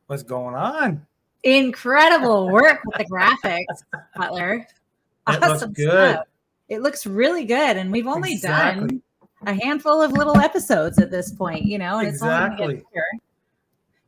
What's going on? Incredible work with the graphics, Butler. Awesome good. Stuff. It looks really good. And we've only done a handful of little episodes at this point, you know, and it's only going to get bigger.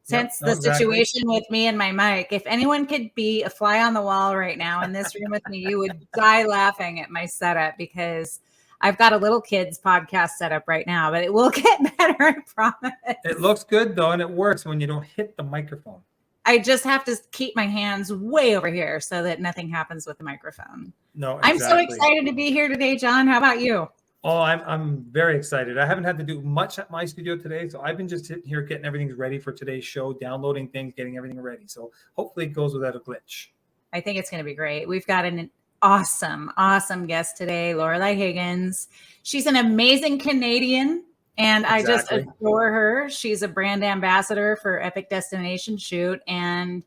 Since the situation with me and my mic, if anyone could be a fly on the wall right now in this room with me, you would die laughing at my setup because I've got a little kids podcast set up right now, but it will get better, I promise. It looks good though, and it works when you don't hit the microphone. I just have to keep my hands way over here so that nothing happens with the microphone. No, exactly. I'm so excited to be here today, John. How about you? Oh, I'm very excited. I haven't had to do much at my studio today, so I've been just sitting here getting everything ready for today's show, downloading things, getting everything ready. So hopefully it goes without a glitch. I think it's going to be great. We've got an awesome guest today, Lorelei Higgins. She's an amazing Canadian, and I just adore her. She's a brand ambassador for Epic Destination Shoot, and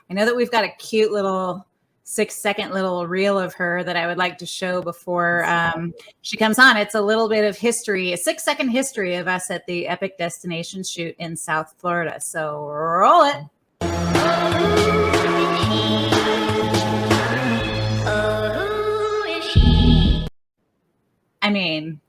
I know that we've got a cute little 6-second little reel of her that I would like to show before she comes on. It's a little bit of history, a 6-second history of us at the Epic Destination Shoot in South Florida. So roll it. I mean,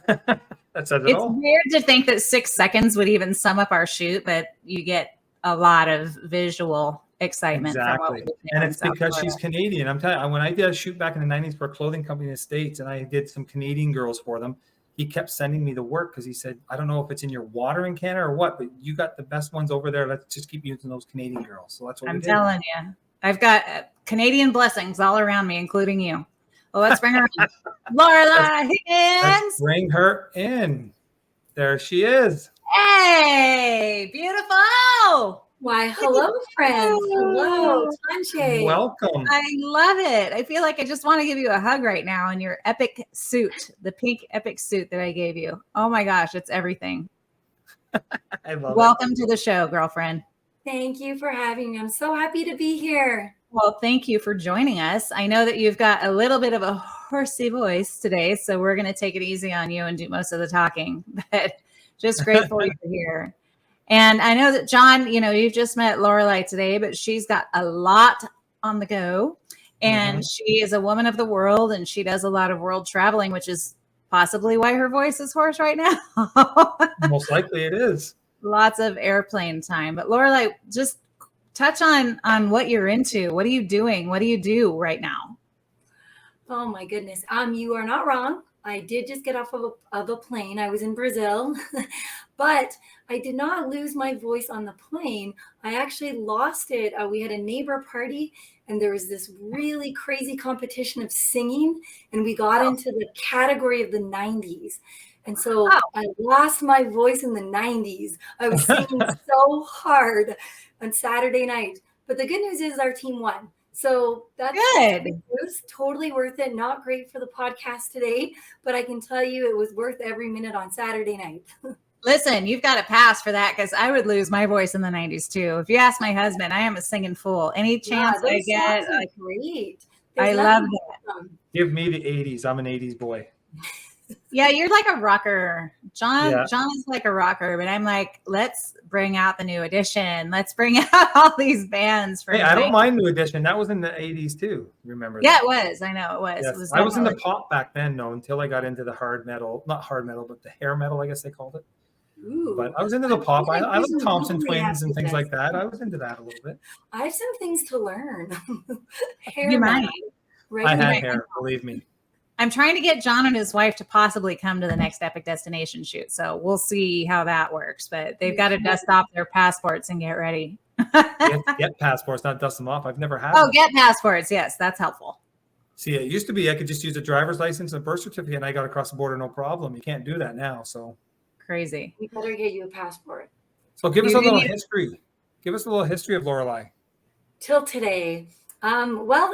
that says it all. It's weird to think that 6 seconds would even sum up our shoot, but you get a lot of visual excitement. Exactly. And it's because she's Canadian. I'm telling you, when I did a shoot back in the 90s for a clothing company in the States, and I did some Canadian girls for them, he kept sending me the work because he said, I don't know if it's in your watering can or what, but you got the best ones over there. Let's just keep using those Canadian girls. So that's what I'm telling you. I've got Canadian blessings all around me, including you. Well, let's bring her in. Lorelei Higgins. Let's bring her in. There she is. Hey, beautiful. Why, hello, friends. Hello, Tanche. Welcome. I love it. I feel like I just want to give you a hug right now in your epic suit, the pink epic suit that I gave you. Oh my gosh, it's everything. I love it. Welcome to the show, girlfriend. Thank you for having me. I'm so happy to be here. Well, thank you for joining us. I know that you've got a little bit of a horsey voice today, so we're going to take it easy on you and do most of the talking, but just grateful you're here. And I know that, John, you know, you've just met Lorelei today, but she's got a lot on the go. And she is a woman of the world, and she does a lot of world traveling, which is possibly why her voice is hoarse right now. Most likely it is. Lots of airplane time. But Lorelei, just touch on what you're into. What are you doing? What do you do right now? Oh, my goodness. You are not wrong. I did just get off of a plane. I was in Brazil, but I did not lose my voice on the plane. I actually lost it. We had a neighbor party, and there was this really crazy competition of singing, and we got into the category of the 90s. And so I lost my voice in the 90s. I was singing so hard on Saturday night. But the good news is our team won. So that's good. It was totally worth it. Not great for the podcast today, but I can tell you it was worth every minute on Saturday night. Listen, you've got to pass for that because I would lose my voice in the 90s too. If you ask my husband, I am a singing fool. Any chance I get, great. I love that. Give me the 80s. I'm an 80s boy. Yeah, you're like a rocker. John is like a rocker, but I'm like, let's bring out the new edition. Let's bring out all these bands. Hey, I don't mind New Edition. That was in the 80s too. Remember that? Yeah, it was. I know it was. Yes. It was I was in the pop back then, though, until I got into the hard metal. Not hard metal, but the hair metal, I guess they called it. Ooh, but I was into the pop. I like Thompson Twins and things like that. I was into that a little bit. I have some things to learn. Hair you might. Right? I had hair, believe me. I'm trying to get John and his wife to possibly come to the next Epic Destination shoot. So we'll see how that works. But they've got to dust off their passports and get ready. get passports, not dust them off. I've never had them. Get passports. Yes, that's helpful. See, it used to be I could just use a driver's license and birth certificate and I got across the border, no problem. You can't do that now. So crazy. We better get you a passport. So give us a little history. Give us a little history of Lorelei. Till today. Well,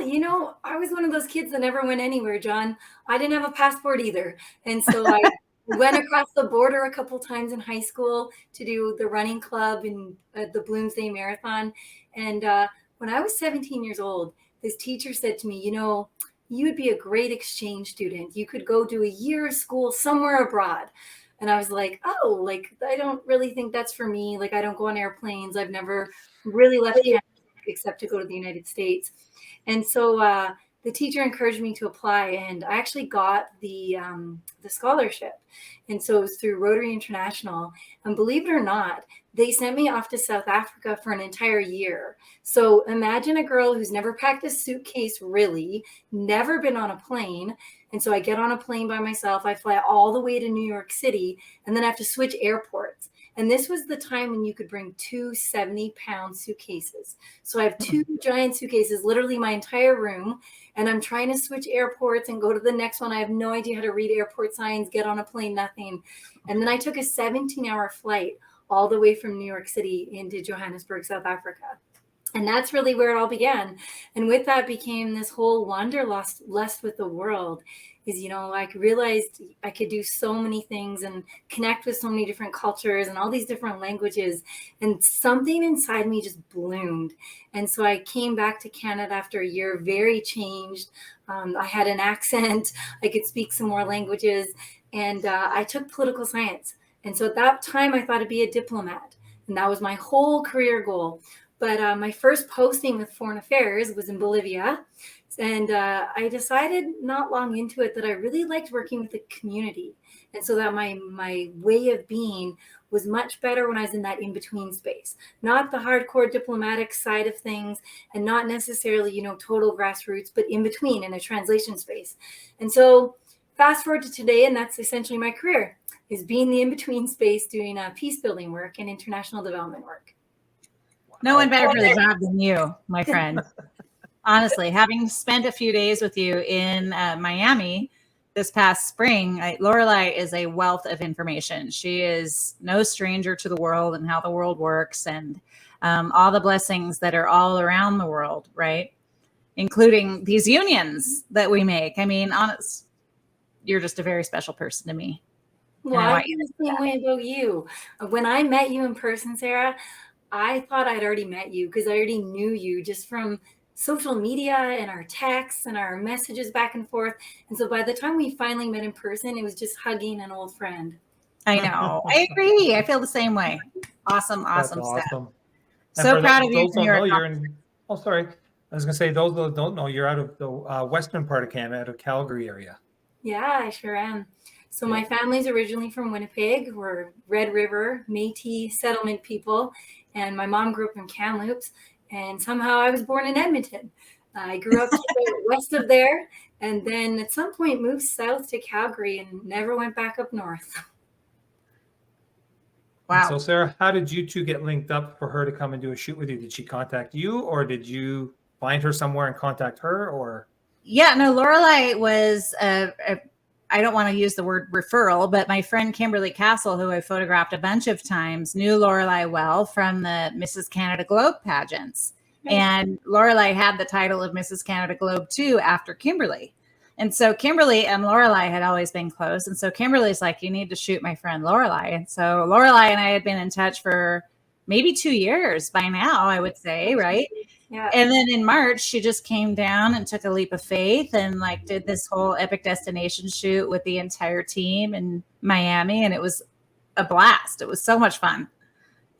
I was one of those kids that never went anywhere, John. I didn't have a passport either. And so I went across the border a couple times in high school to do the running club and the Bloomsday Marathon. And when I was 17 years old, this teacher said to me, you would be a great exchange student. You could go do a year of school somewhere abroad. And I was like, oh, I don't really think that's for me. I don't go on airplanes. I've never really left Canada except to go to the United States. And so the teacher encouraged me to apply, and I actually got the scholarship. And so it was through Rotary International. And believe it or not, they sent me off to South Africa for an entire year. So imagine a girl who's never packed a suitcase, really, never been on a plane. And so I get on a plane by myself. I fly all the way to New York City, and then I have to switch airports. And this was the time when you could bring 2 70-pound suitcases. So I have 2 giant suitcases, literally my entire room. And I'm trying to switch airports and go to the next one. I have no idea how to read airport signs, get on a plane, nothing. And then I took a 17-hour flight all the way from New York City into Johannesburg, South Africa. And that's really where it all began. And with that became this whole wanderlust with the world. Is, I realized I could do so many things and connect with so many different cultures and all these different languages. And something inside me just bloomed. And so I came back to Canada after a year, very changed. I had an accent. I could speak some more languages. And I took political science. And so at that time, I thought I'd be a diplomat. And that was my whole career goal. But my first posting with Foreign Affairs was in Bolivia. And I decided not long into it that I really liked working with the community. And so that my way of being was much better when I was in that in-between space, not the hardcore diplomatic side of things and not necessarily, total grassroots, but in between in a translation space. And so fast forward to today, and that's essentially my career, is being the in-between space, doing peace building work and international development work. No one better for the job than you, my friend. Honestly, having spent a few days with you in Miami this past spring, Lorelei is a wealth of information. She is no stranger to the world and how the world works and all the blessings that are all around the world, right? Including these unions that we make. I mean, honest, you're just a very special person to me. Well, I feel the same way about you. When I met you in person, Sarah, I thought I'd already met you because I already knew you just from social media and our texts and our messages back and forth. And so by the time we finally met in person, it was just hugging an old friend. I know. I agree. I feel the same way. Awesome stuff. Awesome. So proud of you. Oh, sorry. I was going to say, those that don't know, you're out of the western part of Canada, out of Calgary area. Yeah, I sure am. So my family's originally from Winnipeg. We're Red River, Métis settlement people. And my mom grew up in Kamloops. And somehow I was born in Edmonton. I grew up west of there. And then at some point moved south to Calgary and never went back up north. Wow. And so Sarah, how did you two get linked up for her to come and do a shoot with you? Did she contact you, or did you find her somewhere and contact her, or? Yeah, no, Lorelei was I don't want to use the word referral, but my friend Kimberly Castle, who I photographed a bunch of times, knew Lorelei well from the Mrs. Canada Globe pageants. Right. And Lorelei had the title of Mrs. Canada Globe too after Kimberly. And so Kimberly and Lorelei had always been close. And so Kimberly's like, you need to shoot my friend Lorelei. And so Lorelei and I had been in touch for maybe 2 years by now, I would say, right? Yeah. And then in March, she just came down and took a leap of faith and did this whole epic destination shoot with the entire team in Miami. And it was a blast. It was so much fun.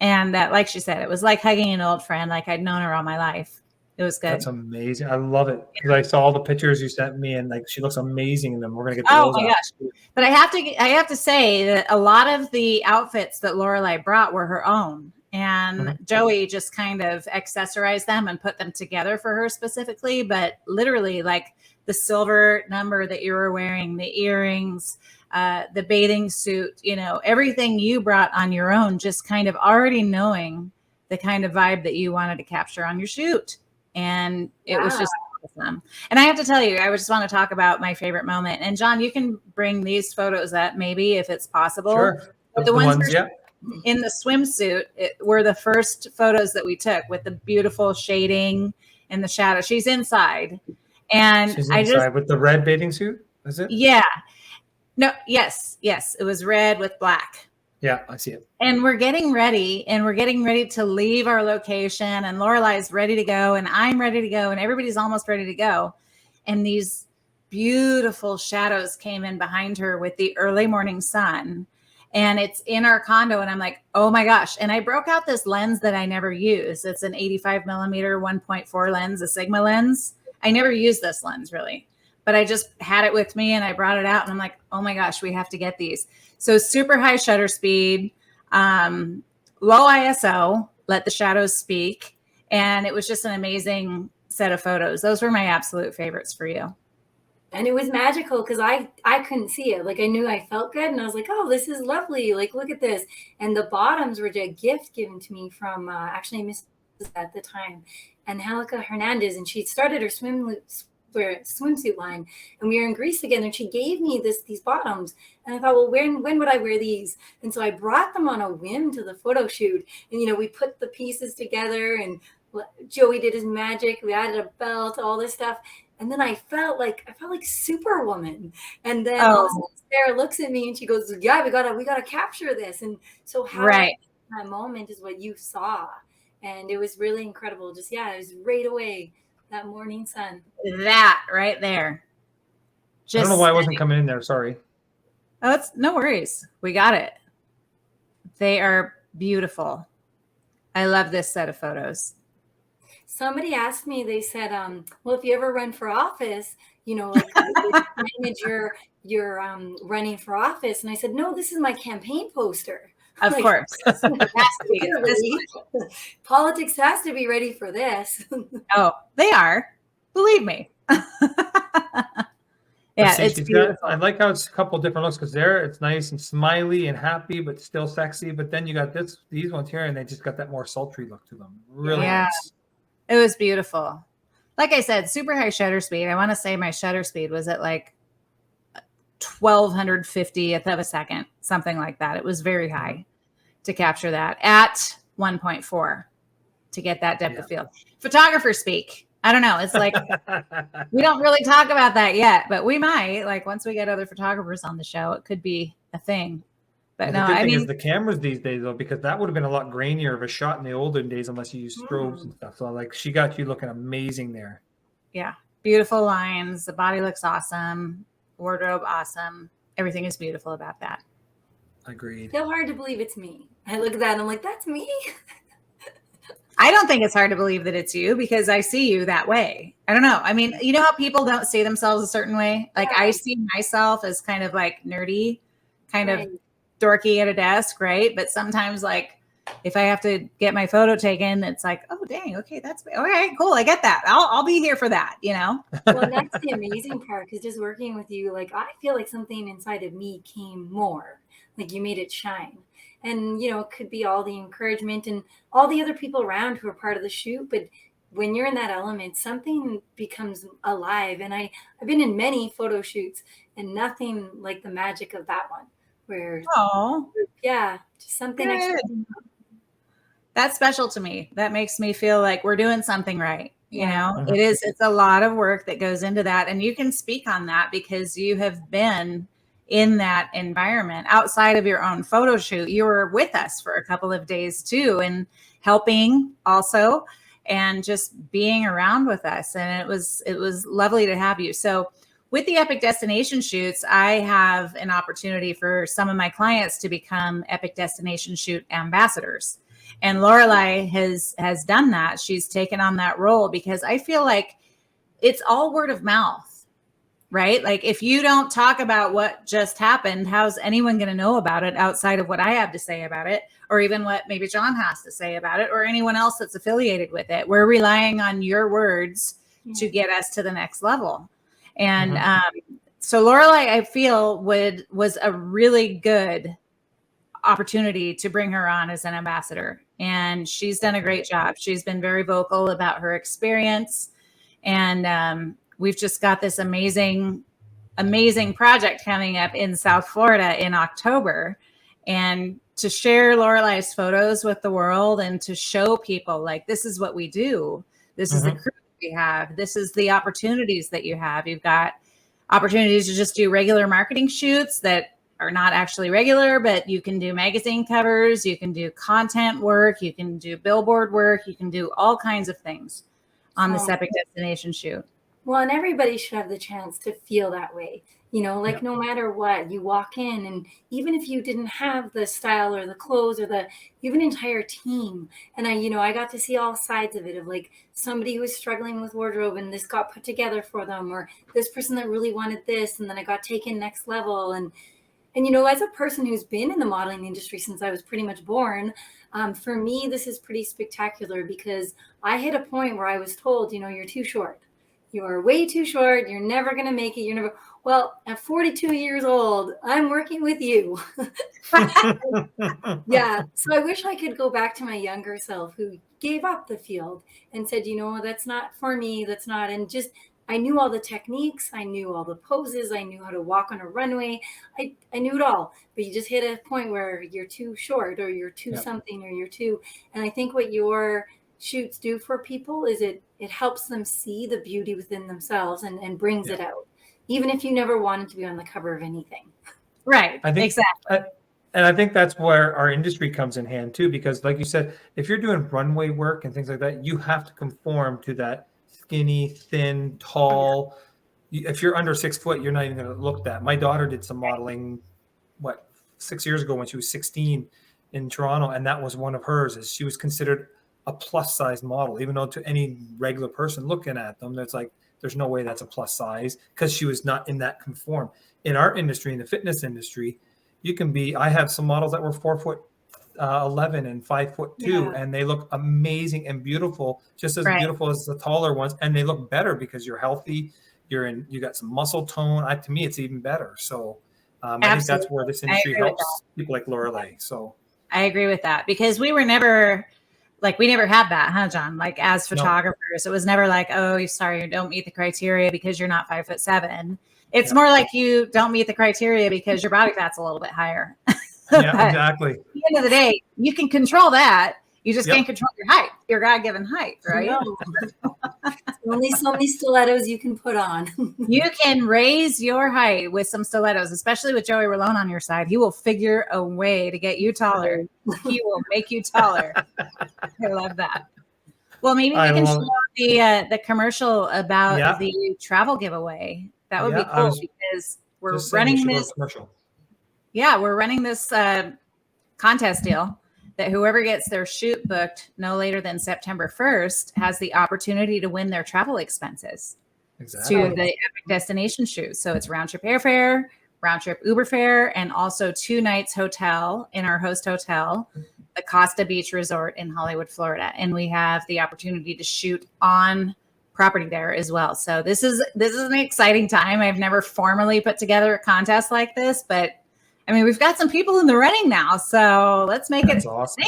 And like she said, it was like hugging an old friend, like I'd known her all my life. It was good. That's amazing. I love it. Because I saw all the pictures you sent me and she looks amazing in them. We're going to get to those. Oh my gosh. But I have to say that a lot of the outfits that Lorelei brought were her own. And Joey just kind of accessorized them and put them together for her specifically. But literally, the silver number that you were wearing, the earrings, the bathing suit, everything you brought on your own, just kind of already knowing the kind of vibe that you wanted to capture on your shoot. And it was just awesome. And I have to tell you, I just want to talk about my favorite moment. And John, you can bring these photos up maybe if it's possible. Sure. But the ones in the swimsuit were the first photos that we took with the beautiful shading in the shadow. She's inside. And she's inside with the red bathing suit, is it? Yeah. No, yes. It was red with black. Yeah, I see it. And we're getting ready to leave our location, and Lorelei's ready to go, and I'm ready to go, and everybody's almost ready to go. And these beautiful shadows came in behind her with the early morning sun, and it's in our condo. And I'm like, oh my gosh. And I broke out this lens that I never use. It's an 85 millimeter 1.4 lens, a Sigma lens. I never used this lens really, but I just had it with me and I brought it out, and I'm like, oh my gosh, we have to get these. So super high shutter speed, low ISO, let the shadows speak. And it was just an amazing set of photos. Those were my absolute favorites for you. And it was magical because I couldn't see it. Like I knew I felt good, and I was like, oh, this is lovely. Like, look at this. And the bottoms were a gift given to me from actually Miss at the time, Angelica Hernandez, and she started her swimsuit line, and we were in Greece together, and she gave me these bottoms, and I thought, well, when would I wear these? And so I brought them on a whim to the photo shoot, and we put the pieces together, and Joey did his magic. We added a belt, all this stuff. And then I felt like Superwoman. And then all of a sudden Sarah looks at me and she goes, yeah, we gotta capture this. And so that moment is what you saw. And it was really incredible. Just, it was right away, that morning sun. That right there. I don't know why I wasn't coming in there. Sorry. Oh, it's no worries. We got it. They are beautiful. I love this set of photos. Somebody asked me, they said, well, if you ever run for office, like manage your running for office. And I said, no, this is my campaign poster. Of course. Politics has to be ready for this. Oh, they are. Believe me. Yeah, it's beautiful. I like how it's a couple different looks, because it's nice and smiley and happy, but still sexy. But then you got these ones here, and they just got that more sultry look to them. Really nice. It was beautiful. Like I said, super high shutter speed. I want to say my shutter speed was at like 1250th of a second, something like that. It was very high to capture that at 1.4 to get that depth of field. Photographers speak. I don't know. It's like we don't really talk about that yet, but we might. Like once we get other photographers on the show, it could be a thing. But the good thing is the cameras these days, though, because that would have been a lot grainier of a shot in the olden days unless you used strobes and stuff. So like she got you looking amazing there. Yeah. Beautiful lines. The body looks awesome. Wardrobe, awesome. Everything is beautiful about that. Agreed. Still hard to believe it's me. I look at that and I'm like, that's me. I don't think it's hard to believe that it's you because I see you that way. I don't know. I mean, you know how people don't see themselves a certain way? Like I see myself as kind of like nerdy, kind of dorky at a desk, right? But sometimes like if I have to get my photo taken, it's like, oh dang, okay, that's okay, cool. I get that. I'll be here for that, Well, that's the amazing part, because just working with you, like I feel like something inside of me came more. Like you made it shine. And it could be all the encouragement and all the other people around who are part of the shoot, but when you're in that element, something becomes alive. And I've been in many photo shoots and nothing like the magic of that one. Where just something extra. That's special to me. That makes me feel like we're doing something right. It's a lot of work that goes into that, and you can speak on that because you have been in that environment outside of your own photo shoot. You were with us for a couple of days too, and helping also, and just being around with us, and it was lovely to have you. So with the Epic Destination Shoots, I have an opportunity for some of my clients to become Epic Destination Shoot ambassadors. And Lorelei has done that. She's taken on that role because I feel like it's all word of mouth, right? Like if you don't talk about what just happened, how's anyone going to know about it outside of what I have to say about it, or even what maybe John has to say about it, or anyone else that's affiliated with it? We're relying on your words to get us to the next level. And so Lorelei, I feel was a really good opportunity to bring her on as an ambassador. And she's done a great job. She's been very vocal about her experience. And we've just got this amazing project coming up in South Florida in October. And to share Lorelei's photos with the world and to show people like, this is what we do. This is the crew we have. This is the opportunities that you have. You've got opportunities to just do regular marketing shoots that are not actually regular, but you can do magazine covers, you can do content work, you can do billboard work, you can do all kinds of things on this Epic Destination shoot. Well, and everybody should have the chance to feel that way. You know, like no matter what, you walk in, and even if you didn't have the style or the clothes or you have an entire team. And I got to see all sides of it, of like somebody who was struggling with wardrobe and this got put together for them, or this person that really wanted this, and then I got taken next level. And as a person who's been in the modeling industry since I was pretty much born, for me, this is pretty spectacular, because I hit a point where I was told, you're too short. You're way too short. You're never going to make it. Well, at 42 years old, I'm working with you. Yeah. So I wish I could go back to my younger self who gave up the field and said, that's not for me. That's not. And just, I knew all the techniques. I knew all the poses. I knew how to walk on a runway. I knew it all. But you just hit a point where you're too short, or you're too something, or you're too. And I think what your shoots do for people is it helps them see the beauty within themselves and brings it out, even if you never wanted to be on the cover of anything. Right. Exactly. And I think that's where our industry comes in hand too, because like you said, if you're doing runway work and things like that, you have to conform to that skinny, thin, tall. If you're under 6 foot, you're not even going to look that. My daughter did some modeling, 6 years ago when she was 16 in Toronto, and that was one of hers. Is she was considered a plus size model, even though to any regular person looking at them, that's like, there's no way that's a plus size, because she was not in that conform. In our industry, in the fitness industry, you can be, I have some models that were 4'11" and 5'2", and they look amazing and beautiful, just as beautiful as the taller ones. And they look better because you're healthy. You got some muscle tone. To me, it's even better. So I think that's where this industry helps people like Lorelei. So I agree with that, because we never had that, huh, John? Like as photographers, it was never like, oh, sorry, you don't meet the criteria because you're not 5'7". It's more like you don't meet the criteria because your body fat's a little bit higher. Yeah, exactly. At the end of the day, you can control that. You just can't control your height, your God-given height, right? No. Only so many stilettos you can put on. You can raise your height with some stilettos, especially with Joey Rolone on your side. He will figure a way to get you taller. He will make you taller. I love that. Well, maybe we can show the commercial about the travel giveaway. That would be cool, because we're running this. We're running this contest deal that whoever gets their shoot booked no later than September 1st has the opportunity to win their travel expenses to the Epic Destination shoot. So it's round trip airfare, round trip Uber fare, and also 2 nights hotel in our host hotel, the Costa Beach Resort in Hollywood, Florida. And we have the opportunity to shoot on property there as well. So this is an exciting time. I've never formally put together a contest like this, but I mean, we've got some people in the running now, so let's make it awesome.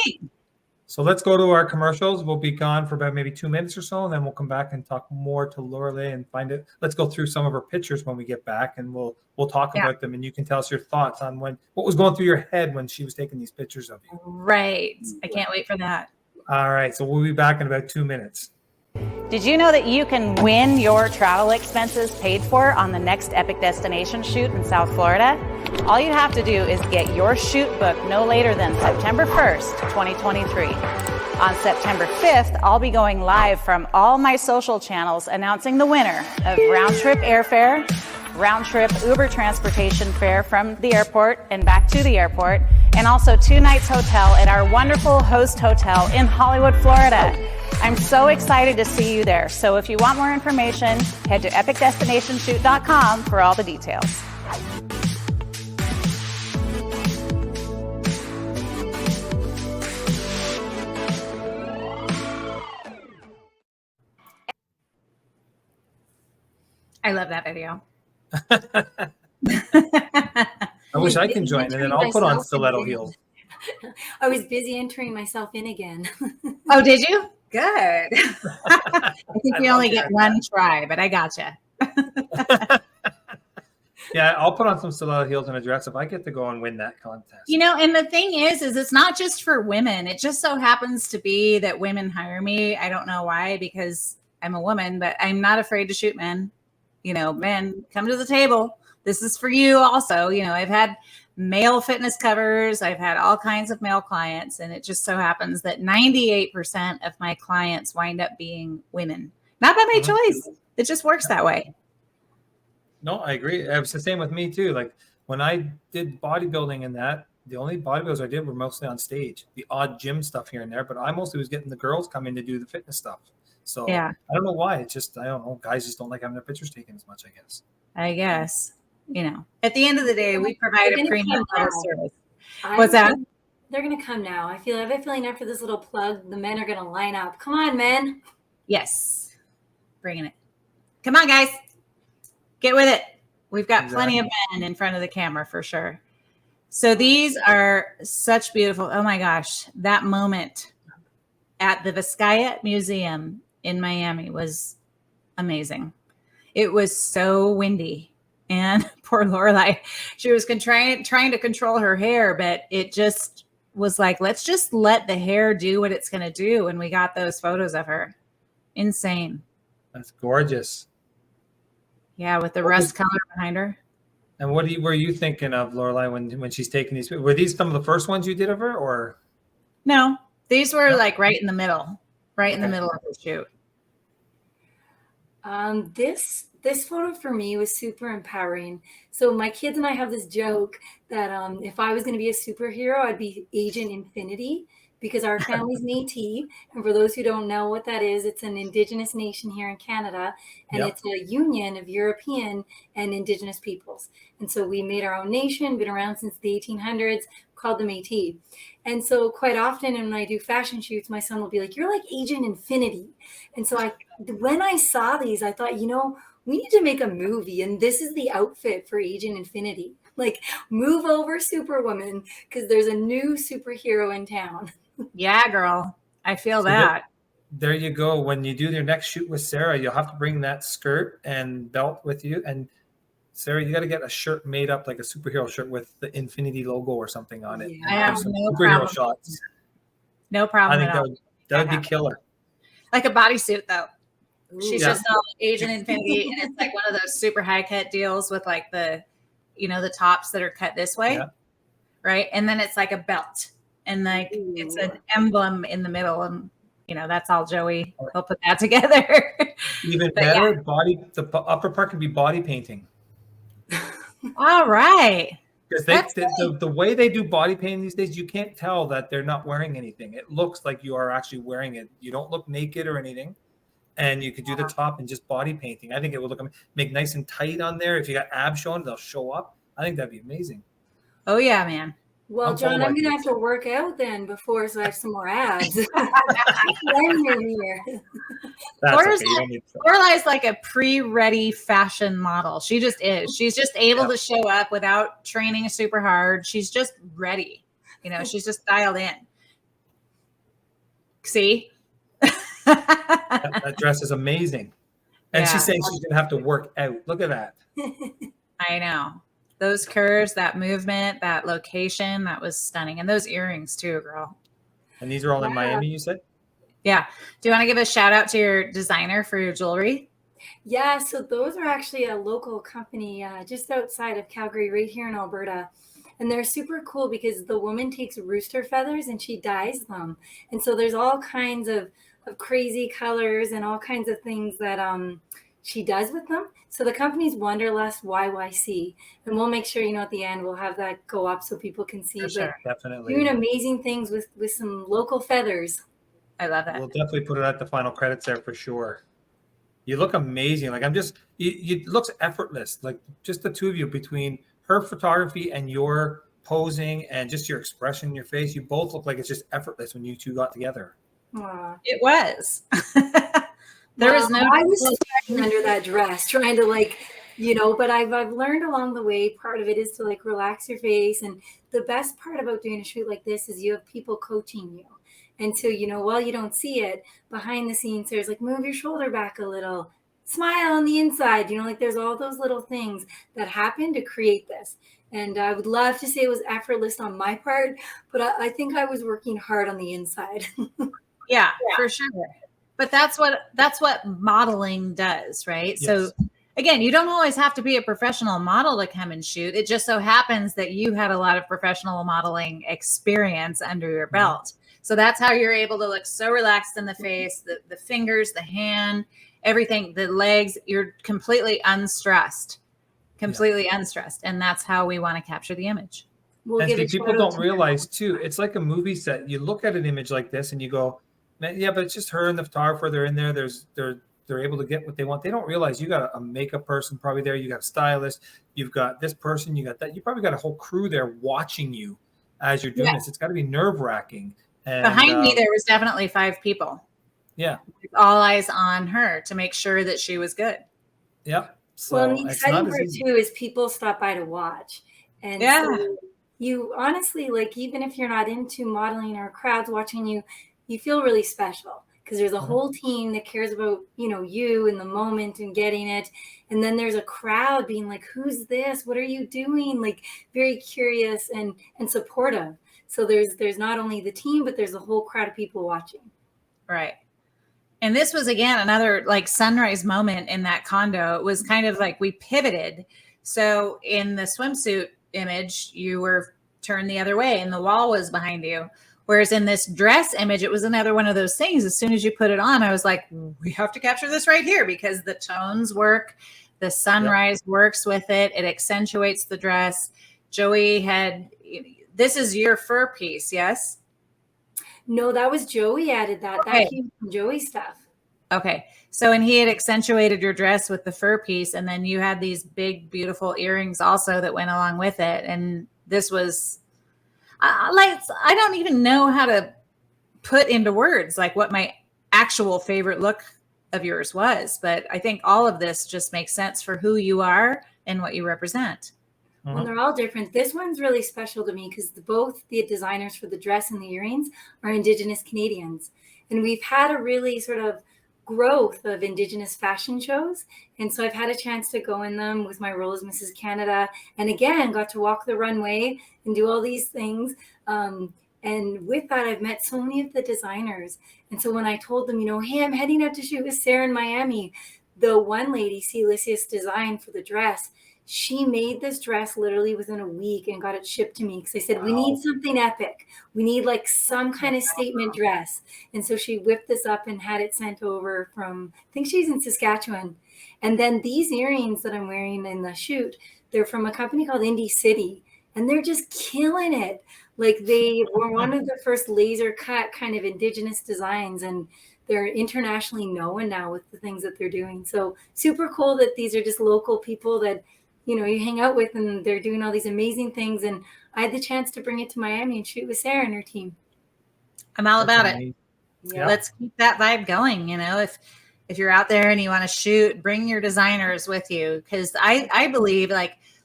So let's go to our commercials. We'll be gone for about maybe 2 minutes or so, and then we'll come back and talk more to Lorelei and find it. Let's go through some of her pictures when we get back, and we'll talk about them, and you can tell us your thoughts on what was going through your head when she was taking these pictures of you. Right. I can't wait for that. All right. So we'll be back in about 2 minutes. Did you know that you can win your travel expenses paid for on the next Epic Destination shoot in South Florida? All you have to do is get your shoot booked no later than September 1st, 2023. On September 5th, I'll be going live from all my social channels announcing the winner of round-trip airfare, round-trip Uber transportation fare from the airport and back to the airport, and also 2 nights hotel at our wonderful host hotel in Hollywood, Florida. I'm so excited to see you there. So if you want more information, head to epicdestinationshoot.com for all the details. I love that video. I wish I can join, and then I'll put on stiletto heels. I was busy entering myself in again. Oh, did you? Good. I think we only get one try, but I gotcha. Yeah, I'll put on some stiletto heels and a dress if I get to go and win that contest. You know, and the thing is it's not just for women. It just so happens to be that women hire me. I don't know why, because I'm a woman, but I'm not afraid to shoot men. You know, men, come to the table. This is for you also. You know, I've had male fitness covers. I've had all kinds of male clients. And it just so happens that 98% of my clients wind up being women. Not by my choice. It just works that way. No, I agree. It was the same with me too. Like when I did bodybuilding and that, the only bodybuilders I did were mostly on stage, the odd gym stuff here and there, but I mostly was getting the girls come in to do the fitness stuff. So yeah, I don't know why. It's just, I don't know. Guys just don't like having their pictures taken as much, I guess. I guess, you know, at the end of the day, we provide a premium level service. What's that? They're going to come now. I have a feeling after this little plug, the men are going to line up. Come on, men. Yes. Bringing it. Come on, guys. Get with it. We've got plenty of men in front of the camera for sure. So these are such beautiful. Oh my gosh. That moment at the Vizcaya Museum in Miami was amazing. It was so windy. And poor Lorelei, she was trying to control her hair, but it just was like, let's just let the hair do what it's going to do. And we got those photos of her. Insane. That's gorgeous. Yeah, with the rust color behind her. And what were you thinking of, Lorelei, when she's taking these? Were these some of the first ones you did of her, or? No, these were like right in the middle of the shoot. This photo for me was super empowering. So my kids and I have this joke that if I was going to be a superhero, I'd be Agent Infinity, because our family's Métis. And for those who don't know what that is, it's an Indigenous nation here in Canada, and it's a union of European and Indigenous peoples. And so we made our own nation, been around since the 1800s, called the Métis. And so quite often when I do fashion shoots, my son will be like, "You're like Agent Infinity." And so when I saw these, I thought, we need to make a movie, and this is the outfit for Agent Infinity. Like, move over, Superwoman, because there's a new superhero in town. Yeah, girl. I feel that. There you go. When you do your next shoot with Sarah, you'll have to bring that skirt and belt with you. And Sarah, you got to get a shirt made up like a superhero shirt with the Infinity logo or something on it. Yeah. I have no superhero problem. shots. No problem. I think that would be killer. Like a bodysuit, though. She's just all Agent Infinity, and it's like one of those super high cut deals with like the tops that are cut this way, right? And then it's like a belt, and like it's an emblem in the middle, and that's all Joey. He'll put that together. Even better, the upper part can be body painting. All right. Because the way they do body painting these days, you can't tell that they're not wearing anything. It looks like you are actually wearing it. You don't look naked or anything. And you could do the top and just body painting. I think it would make nice and tight on there. If you got abs showing, they'll show up. I think that'd be amazing. Oh yeah, man. Well, John, I'm gonna have to work out then so I have some more abs. Lorelei's like a pre-ready fashion model. She just is. She's just able to show up without training super hard. She's just ready. She's just dialed in. See? That dress is amazing. And she's saying she's going to have to work out. Look at that. I know. Those curves, that movement, that location, that was stunning. And those earrings too, girl. And these are all in Miami, you said? Yeah. Do you want to give a shout out to your designer for your jewelry? Yeah. So those are actually a local company just outside of Calgary, right here in Alberta. And they're super cool because the woman takes rooster feathers and she dyes them. And so there's all kinds of crazy colors and all kinds of things that she does with them. So the company's Wanderlust YYC, and we'll make sure at the end we'll have that go up so people can see. For sure. Definitely doing amazing things with some local feathers. I love that. We'll definitely put it at the final credits there for sure. You look amazing. Like it looks effortless. Like just the two of you, between her photography and your posing and just your expression in your face, you both look like it's just effortless when you two got together. Aww. It was. There was no. I was under that dress, trying to but I've learned along the way. Part of it is to relax your face, and the best part about doing a shoot like this is you have people coaching you, and so while you don't see it behind the scenes, there's move your shoulder back a little, smile on the inside. There's all those little things that happen to create this. And I would love to say it was effortless on my part, but I think I was working hard on the inside. Yeah, for sure. But that's what modeling does, right? Yes. So again, you don't always have to be a professional model to come and shoot. It just so happens that you had a lot of professional modeling experience under your belt. So that's how you're able to look so relaxed in the face, the fingers, the hand, everything, the legs, you're completely unstressed. And that's how we want to capture the image. We'll and give see, a people shout out don't to realize too, it's like a movie set. You look at an image like this and you go, man, yeah, but it's just her and the photographer. They're in there. They're able to get what they want. They don't realize you got a makeup person probably there. You got a stylist. You've got this person. You got that. You probably got a whole crew there watching you as you're doing this. It's got to be nerve-wracking. And behind me, there was definitely 5 people. Yeah. With all eyes on her to make sure that she was good. Yep. So well, and the exciting part too is people stop by to watch. And so you honestly, like, even if you're not into modeling or crowds watching you, you feel really special because there's a whole team that cares about, you in the moment and getting it. And then there's a crowd being like, who's this? What are you doing? Like, very curious and supportive. So there's not only the team, but there's a whole crowd of people watching. Right. And this was, again, another like sunrise moment in that condo. It was kind of like we pivoted. So in the swimsuit image, you were turned the other way and the wall was behind you. Whereas in this dress image, it was another one of those things. As soon as you put it on, I was like, we have to capture this right here because the tones work. The sunrise works with it. It accentuates the dress. Joey this is your fur piece, yes? No, that was Joey added that. Okay. That came from Joey's stuff. Okay. So, and he had accentuated your dress with the fur piece. And then you had these big, beautiful earrings also that went along with it. And this was I don't even know how to put into words like what my actual favorite look of yours was. But I think all of this just makes sense for who you are and what you represent. Well, they're all different. This one's really special to me because both the designers for the dress and the earrings are Indigenous Canadians. And we've had a really sort of growth of Indigenous fashion shows. And so I've had a chance to go in them with my role as Mrs. Canada. And again, got to walk the runway and do all these things. And with that, I've met so many of the designers. And so when I told them, hey, I'm heading out to shoot with Sarah in Miami, the one lady, Celicius Design, for the dress, she made this dress literally within a week and got it shipped to me because I said, we need something epic. We need like some kind of statement dress. And so she whipped this up and had it sent over from, I think she's in Saskatchewan. And then these earrings that I'm wearing in the shoot, they're from a company called Indie City. And they're just killing it. Like they were one of the first laser cut kind of Indigenous designs. And they're internationally known now with the things that they're doing. So super cool that these are just local people that, you hang out with and they're doing all these amazing things. And I had the chance to bring it to Miami and shoot with Sarah and her team. I'm all about it. Yeah. Let's keep that vibe going. If you're out there and you want to shoot, bring your designers with you. Cause I believe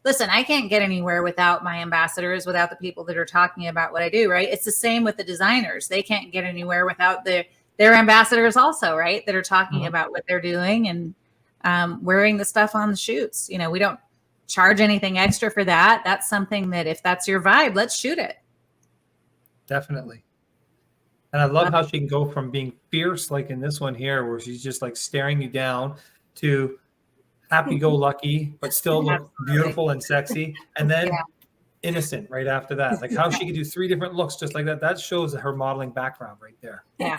listen, I can't get anywhere without my ambassadors, without the people that are talking about what I do. Right. It's the same with the designers. They can't get anywhere without their ambassadors also, right. That are talking about what they're doing and wearing the stuff on the shoots. We don't charge anything extra for that. That's something that if that's your vibe, let's shoot it. Definitely. And I love how she can go from being fierce, like in this one here, where she's just like staring you down, to happy-go-lucky, but still look beautiful and sexy. And then innocent right after that. Like how she can do 3 different looks just like that. That shows her modeling background right there. Yeah.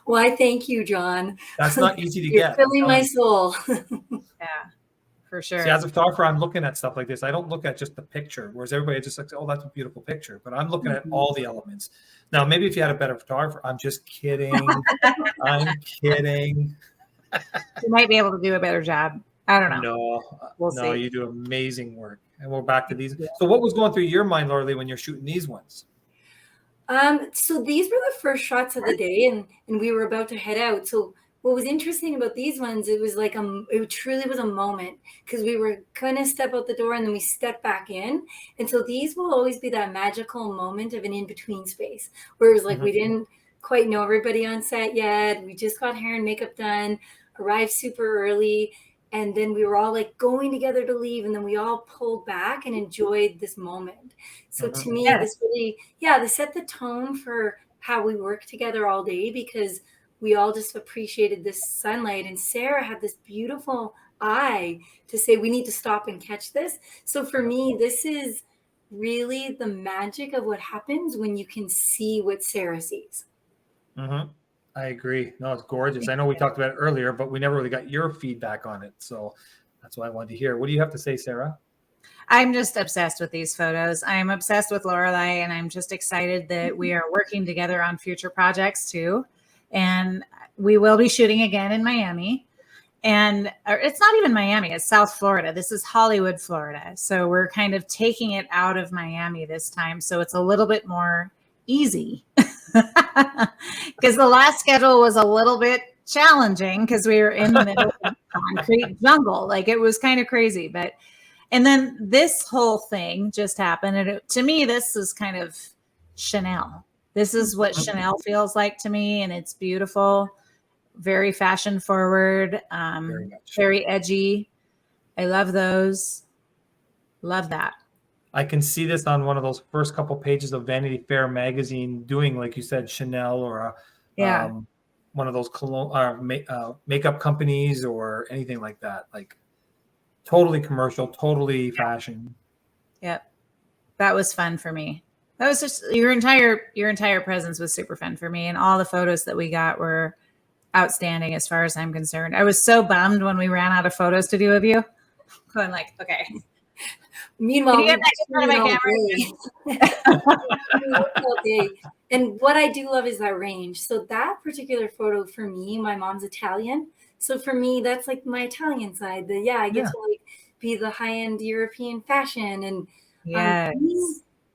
Well, I thank you, John. That's not easy to You're get. filling my soul. Yeah. For sure. See, as a photographer, I'm looking at stuff like this. I don't look at just the picture, whereas everybody just like, oh, that's a beautiful picture. But I'm looking at all the elements. Now, maybe if you had a better photographer, I'm just kidding. I'm kidding. You might be able to do a better job. I don't know. We'll see. You do amazing work. And we're back to these. So what was going through your mind, Lorelei, when you're shooting these ones? So these were the first shots of the day and we were about to head out. So what was interesting about these ones, it was like it truly was a moment because we were going to step out the door and then we stepped back in. And so these will always be that magical moment of an in-between space where it was like we didn't quite know everybody on set yet. We just got hair and makeup done, arrived super early. And then we were all like going together to leave. And then we all pulled back and enjoyed this moment. So to me, this really, this set the tone for how we work together all day because we all just appreciated this sunlight. And Sarah had this beautiful eye to say, we need to stop and catch this. So for me, this is really the magic of what happens when you can see what Sarah sees. Mm-hmm. I agree. No, it's gorgeous. I know we talked about it earlier, but we never really got your feedback on it. So that's what I wanted to hear. What do you have to say, Sarah? I'm just obsessed with these photos. I'm obsessed with Lorelei, and I'm just excited that we are working together on future projects too. And we will be shooting again in Miami. And it's not even Miami, it's South Florida. This is Hollywood, Florida. So we're kind of taking it out of Miami this time. So it's a little bit more easy because the last schedule was a little bit challenging because we were in the middle of concrete jungle. Like it was kind of crazy. And then this whole thing just happened. And to me, this is kind of Chanel. This is what Chanel feels like to me. And it's beautiful. Very fashion forward, very edgy. I love those. Love that. I can see this on one of those first couple pages of Vanity Fair magazine doing, like you said, Chanel or one of those makeup companies or anything like that. Like totally commercial, totally fashion. Yep. That was fun for me. That was just your entire presence was super fun for me. And all the photos that we got were outstanding as far as I'm concerned. I was so bummed when we ran out of photos to do of you. I'm like, okay. Meanwhile, can you get back in front of my camera? And what I do love is that range. So that particular photo for me, my mom's Italian. So for me, that's like my Italian side. I get to like be the high-end European fashion and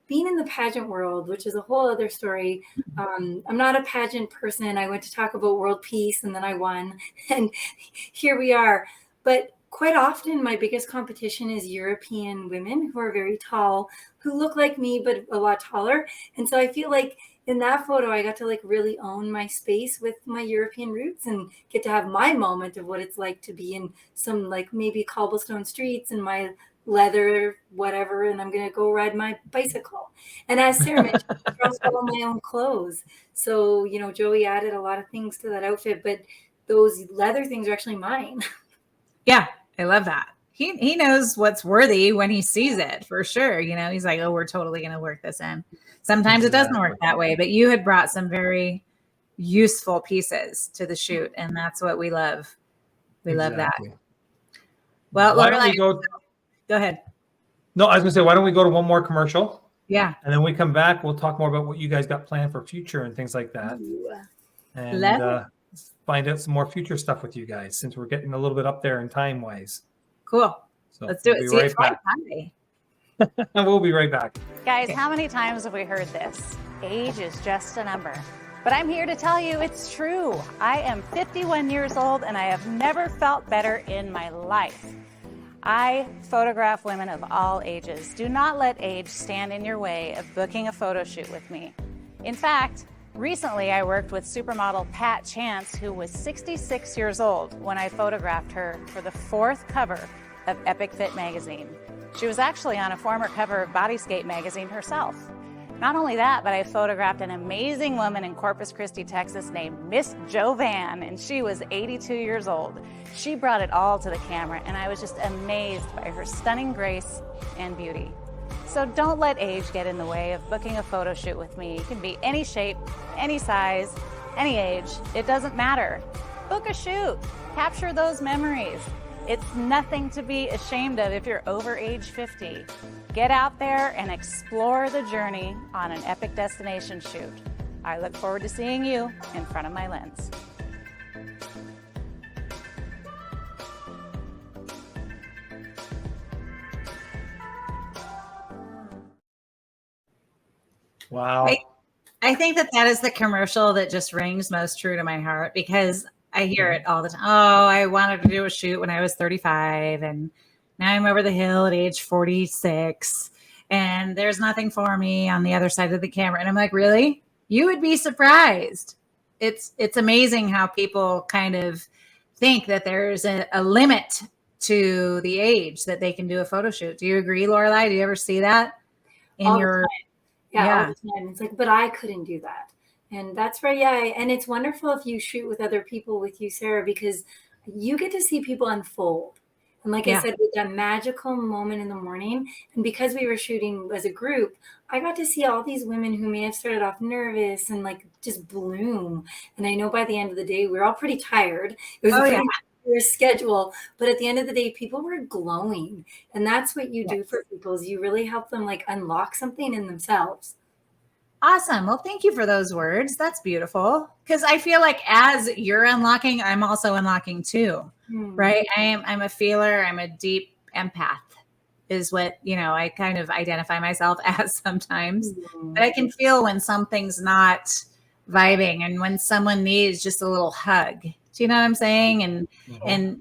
being in the pageant world, which is a whole other story. I'm not a pageant person. I went to talk about world peace and then I won. And here we are. But quite often, my biggest competition is European women who are very tall, who look like me, but a lot taller. And so I feel like in that photo, I got to like really own my space with my European roots and get to have my moment of what it's like to be in some like maybe cobblestone streets and my leather, whatever, and I'm gonna go ride my bicycle. And as Sarah mentioned, I dressed all my own clothes. So, Joey added a lot of things to that outfit, but those leather things are actually mine. Yeah, I love that. He knows what's worthy when he sees it for sure. He's like, oh, we're totally gonna work this in. Sometimes it doesn't work that way, but you had brought some very useful pieces to the shoot, and that's what we love. We love that. Well, Lorelei, go ahead. No, I was going to say, why don't we go to one more commercial? Yeah. And then we come back, we'll talk more about what you guys got planned for future and things like that. And find out some more future stuff with you guys since we're getting a little bit up there in time-wise. Cool. So let's do it. See right back. We'll be right back. Guys, how many times have we heard this? Age is just a number. But I'm here to tell you it's true. I am 51 years old and I have never felt better in my life. I photograph women of all ages. Do not let age stand in your way of booking a photo shoot with me. In fact, recently I worked with supermodel Pat Chance, who was 66 years old when I photographed her for the 4th cover of Epic Fit magazine. She was actually on a former cover of Bodyscape magazine herself. Not only that, but I photographed an amazing woman in Corpus Christi, Texas named Miss Jovan, and she was 82 years old. She brought it all to the camera, and I was just amazed by her stunning grace and beauty. So don't let age get in the way of booking a photo shoot with me. You can be any shape, any size, any age. It doesn't matter. Book a shoot. Capture those memories. It's nothing to be ashamed of if you're over age 50. Get out there and explore the journey on an epic destination shoot. I look forward to seeing you in front of my lens. Wow. I think that is the commercial that just rings most true to my heart because I hear it all the time. Oh, I wanted to do a shoot when I was 35 and now I'm over the hill at age 46 and there's nothing for me on the other side of the camera. And I'm like, really? You would be surprised. It's amazing how people kind of think that there's a limit to the age that they can do a photo shoot. Do you agree, Lorelei? Do you ever see that in all your... Yeah, all the time. It's like, but I couldn't do that. And that's right. Yeah. And it's wonderful if you shoot with other people with you, Sarah, because you get to see people unfold. And like I said, with that magical moment in the morning, and because we were shooting as a group, I got to see all these women who may have started off nervous and like just bloom. And I know by the end of the day, we were all pretty tired. It was a pretty schedule, but at the end of the day, people were glowing. And that's what you do for people, is you really help them like unlock something in themselves. Awesome. Well, thank you for those words. That's beautiful. Because I feel like as you're unlocking, I'm also unlocking too, right? I'm a feeler. I'm a deep empath is what, I kind of identify myself as sometimes. But I can feel when something's not vibing and when someone needs just a little hug. Do you know what I'm saying? And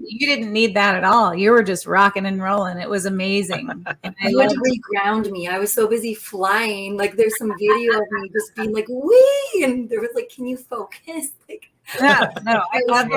you didn't need that at all. You were just rocking and rolling. It was amazing. And you had to reground me. I was so busy flying. Like there's some video of me just being like, wee, and there was like, can you focus? Like, no, I love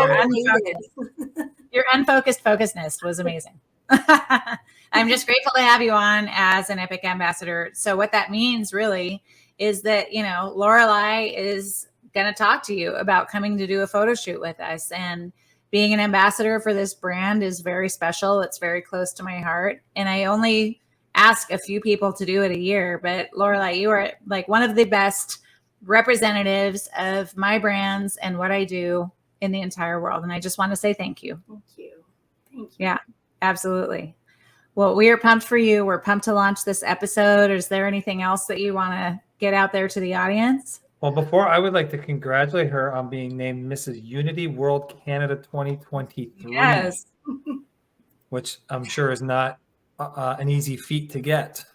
your unfocused focusedness was amazing. I'm just grateful to have you on as an Epic ambassador. So what that means really is that, Lorelei is going to talk to you about coming to do a photo shoot with us. And being an ambassador for this brand is very special. It's very close to my heart. And I only ask a few people to do it a year, but Lorelei, you are like one of the best representatives of my brands and what I do in the entire world. And I just want to say thank you. Thank you. Thank you. Yeah, absolutely. Well, we are pumped for you. We're pumped to launch this episode. Is there anything else that you want to get out there to the audience? Well, before, I would like to congratulate her on being named Mrs. Unity World Canada 2023. Yes. Which I'm sure is not an easy feat to get.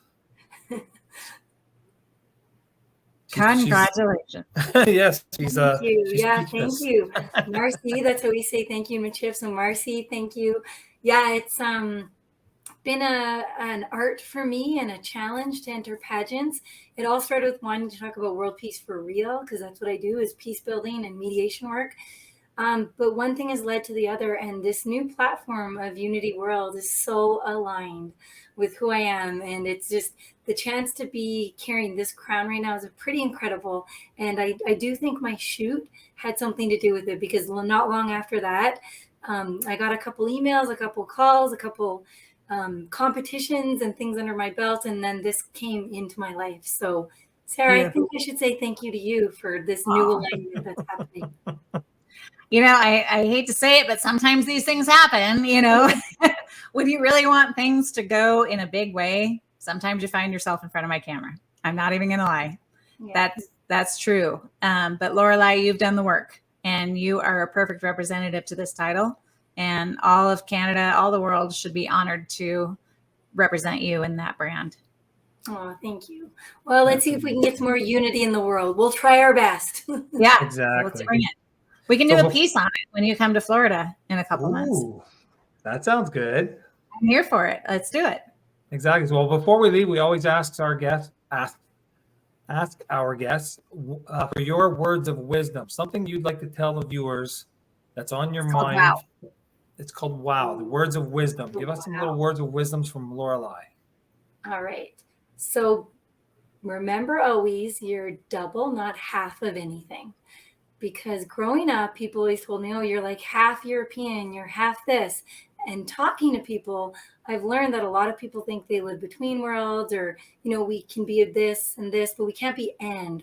Congratulations. Yes, thank you. Thank you. Marcy, that's how we say thank you in Machif. So Marcy, thank you. Yeah, it's been an art for me and a challenge to enter pageants. It all started with wanting to talk about world peace for real, because that's what I do, is peace building and mediation work. But one thing has led to the other, and this new platform of Unity World is so aligned with who I am. And it's just the chance to be carrying this crown right now is pretty incredible. And I do think my shoot had something to do with it, because not long after that, I got a couple emails, a couple calls, a couple competitions and things under my belt, and then this came into my life. So Sarah, I think I should say thank you to you for this new alignment that's happening. I hate to say it, but sometimes these things happen, when you really want things to go in a big way, sometimes you find yourself in front of my camera. I'm not even going to lie. Yeah. That's true. But Lorelei, you've done the work, and you are a perfect representative to this title. And all of Canada, all the world should be honored to represent you in that brand. Oh, thank you. Well, let's see if we can get some more unity in the world. We'll try our best. Yeah, exactly. Let's bring it. We can do a piece on it when you come to Florida in a couple months. That sounds good. I'm here for it. Let's do it. Exactly. Well, before we leave, we always ask our guests for your words of wisdom, something you'd like to tell the viewers that's on your mind. Wow. It's called WOW, the words of wisdom. Give us some little words of wisdoms from Lorelei. All right. So remember always, you're double, not half of anything. Because growing up, people always told me, oh, you're like half European, you're half this. And talking to people, I've learned that a lot of people think they live between worlds, or, we can be this and this, but we can't be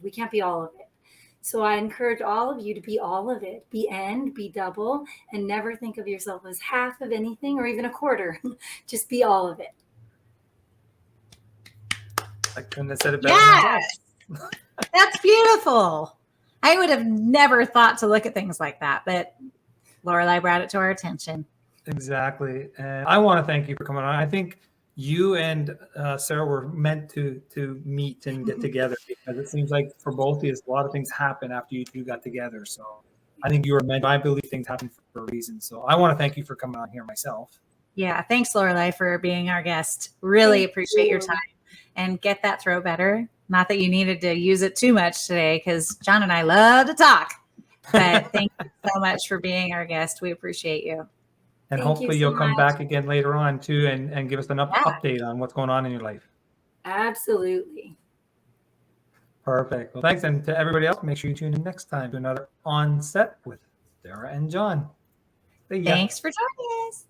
we can't be all of it. So I encourage all of you to be all of it. Be be double, and never think of yourself as half of anything or even a quarter. Just be all of it. I couldn't have said it better. Yes. That's beautiful. I would have never thought to look at things like that, but Lorelei brought it to our attention. Exactly. And I want to thank you for coming on. I think you and Sarah were meant to meet and get together, because it seems like for both of you, a lot of things happen after you two got together. So I think you were meant. I believe things happen for a reason. So I want to thank you for coming on here myself. Yeah. Thanks, Lorelei, for being our guest. Really appreciate your time, and get that throw better. Not that you needed to use it too much today, because John and I love to talk. But thank you so much for being our guest. We appreciate you. And hopefully you'll come back again later on too, and give us an update on what's going on in your life. Absolutely. Perfect. Well, thanks. And to everybody else, make sure you tune in next time to another On Set with Sarah and John. Thanks for joining us.